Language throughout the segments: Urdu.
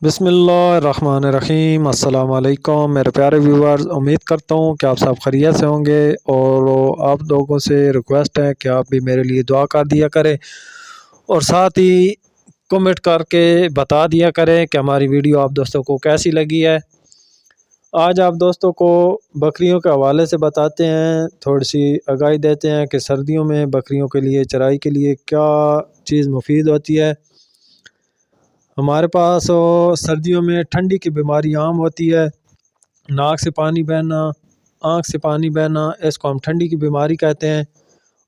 بسم اللہ الرحمن الرحیم۔ السلام علیکم میرے پیارے ویورز، امید کرتا ہوں کہ آپ سب خیریت سے ہوں گے، اور آپ لوگوں سے ریکویسٹ ہے کہ آپ بھی میرے لیے دعا کر دیا کریں، اور ساتھ ہی کمنٹ کر کے بتا دیا کریں کہ ہماری ویڈیو آپ دوستوں کو کیسی لگی ہے۔ آج آپ دوستوں کو بکریوں کے حوالے سے بتاتے ہیں، تھوڑی سی آگاہی دیتے ہیں کہ سردیوں میں بکریوں کے لیے چرائی کے لیے کیا چیز مفید ہوتی ہے۔ ہمارے پاس سردیوں میں ٹھنڈی کی بیماری عام ہوتی ہے، ناک سے پانی بہنا، آنکھ سے پانی بہنا، اس کو ہم ٹھنڈی کی بیماری کہتے ہیں،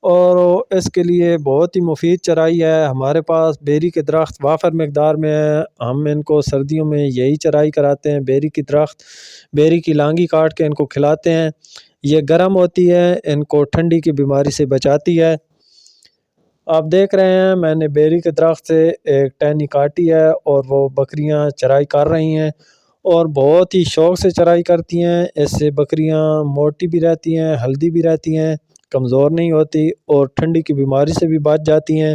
اور اس کے لیے بہت ہی مفید چرائی ہے۔ ہمارے پاس بیری کے درخت وافر مقدار میں ہے، ہم ان کو سردیوں میں یہی چرائی کراتے ہیں۔ بیری کی لانگی کاٹ کے ان کو کھلاتے ہیں، یہ گرم ہوتی ہے، ان کو ٹھنڈی کی بیماری سے بچاتی ہے۔ آپ دیکھ رہے ہیں میں نے بیری کے درخت سے ایک ٹہنی کاٹی ہے، اور وہ بکریاں چرائی کر رہی ہیں، اور بہت ہی شوق سے چرائی کرتی ہیں۔ اس سے بکریاں موٹی بھی رہتی ہیں، ہلدی بھی رہتی ہیں، کمزور نہیں ہوتی، اور ٹھنڈی کی بیماری سے بھی بچ جاتی ہیں۔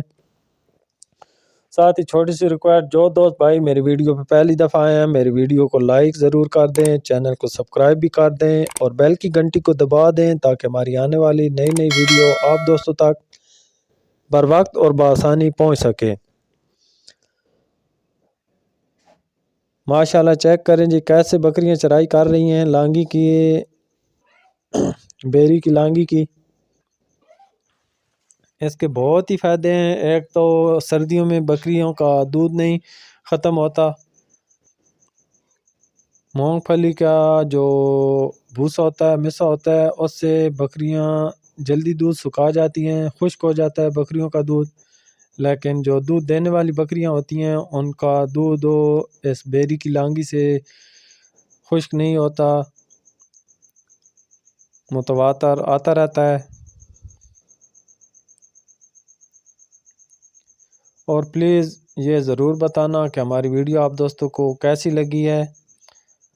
ساتھ ہی چھوٹی سی ریکویسٹ، جو دوست بھائی میری ویڈیو پہ پہلی دفعہ آئے ہیں، میری ویڈیو کو لائک ضرور کر دیں، چینل کو سبسکرائب بھی کر دیں، اور بیل کی گھنٹی کو دبا دیں تاکہ ہماری آنے والی نئی ویڈیو آپ دوستوں تک بر وقت اور بآسانی پہنچ سکے۔ ماشاءاللہ چیک کریں جی کیسے بکریاں چرائی کر رہی ہیں، لانگی کی، بیری کی لانگی کی۔ اس کے بہت ہی فائدے ہیں۔ ایک تو سردیوں میں بکریوں کا دودھ نہیں ختم ہوتا، مونگ پھلی کا جو بھوسا ہوتا ہے، مسا ہوتا ہے، اس سے بکریاں جلدی دودھ سکھا جاتی ہیں، خشک ہو جاتا ہے بکریوں کا دودھ۔ لیکن جو دودھ دینے والی بکریاں ہوتی ہیں ان کا دودھ اس بیری کی لانگی سے خشک نہیں ہوتا، متواتر آتا رہتا ہے۔ اور پلیز یہ ضرور بتانا کہ ہماری ویڈیو آپ دوستوں کو کیسی لگی ہے۔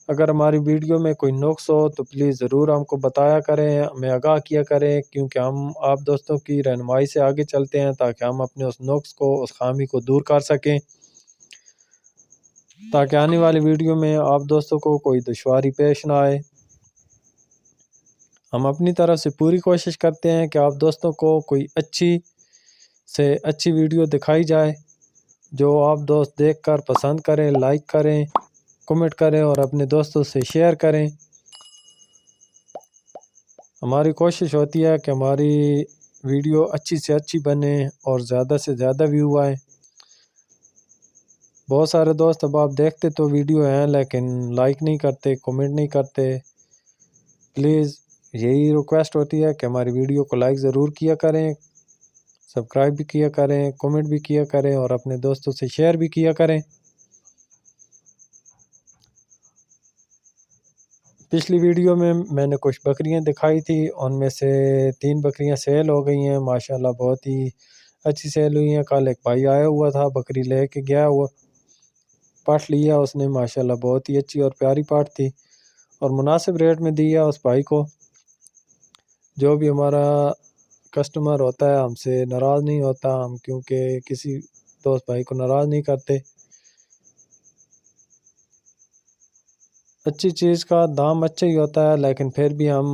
اگر ہماری ویڈیو میں کوئی نقص ہو تو پلیز ضرور ہم کو بتایا کریں، ہمیں آگاہ کیا کریں، کیونکہ ہم آپ دوستوں کی رہنمائی سے آگے چلتے ہیں تاکہ ہم اپنے اس نقص کو، اس خامی کو دور کر سکیں، تاکہ آنے والی ویڈیو میں آپ دوستوں کو کوئی دشواری پیش نہ آئے۔ ہم اپنی طرف سے پوری کوشش کرتے ہیں کہ آپ دوستوں کو کوئی اچھی سے اچھی ویڈیو دکھائی جائے، جو آپ دوست دیکھ کر پسند کریں، لائک کریں، کمنٹ کریں، اور اپنے دوستوں سے شیئر کریں۔ ہماری کوشش ہوتی ہے کہ ہماری ویڈیو اچھی سے اچھی بنے اور زیادہ سے زیادہ ویو آئیں۔ بہت سارے دوست اب آپ دیکھتے تو ویڈیو ہیں لیکن لائک نہیں کرتے، کمنٹ نہیں کرتے۔ پلیز یہی ریکویسٹ ہوتی ہے کہ ہماری ویڈیو کو لائک ضرور کیا کریں، سبسکرائب بھی کیا کریں، کمنٹ بھی کیا کریں، اور اپنے دوستوں سے شیئر بھی کیا کریں۔ پچھلی ویڈیو میں میں نے کچھ بکریاں دکھائی تھی، ان میں سے 3 بکریاں سیل ہو گئی ہیں، ماشاءاللہ بہت ہی اچھی سیل ہوئی ہیں۔ کل ایک بھائی آیا ہوا تھا، بکری لے کے گیا، وہ پاٹ لیا اس نے، ماشاءاللہ بہت ہی اچھی اور پیاری پاٹ تھی، اور مناسب ریٹ میں دیا اس بھائی کو۔ جو بھی ہمارا کسٹمر ہوتا ہے ہم سے ناراض نہیں ہوتا، ہم کیونکہ کسی دوست بھائی کو ناراض نہیں کرتے۔ اچھی چیز کا دام اچھا ہی ہوتا ہے، لیکن پھر بھی ہم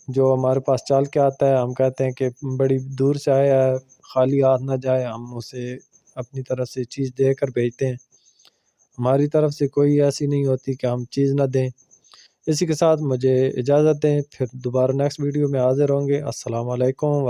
جو ہمارے پاس چل کے آتا ہے ہم کہتے ہیں کہ بڑی دور سے آیا ہے، خالی ہاتھ نہ جائے، ہم اسے اپنی طرف سے چیز دے کر بھیجتے ہیں۔ ہماری طرف سے کوئی ایسی نہیں ہوتی کہ ہم چیز نہ دیں۔ اسی کے ساتھ مجھے اجازت دیں، پھر دوبارہ نیکسٹ ویڈیو میں حاضر ہوں گے۔ السلام علیکم۔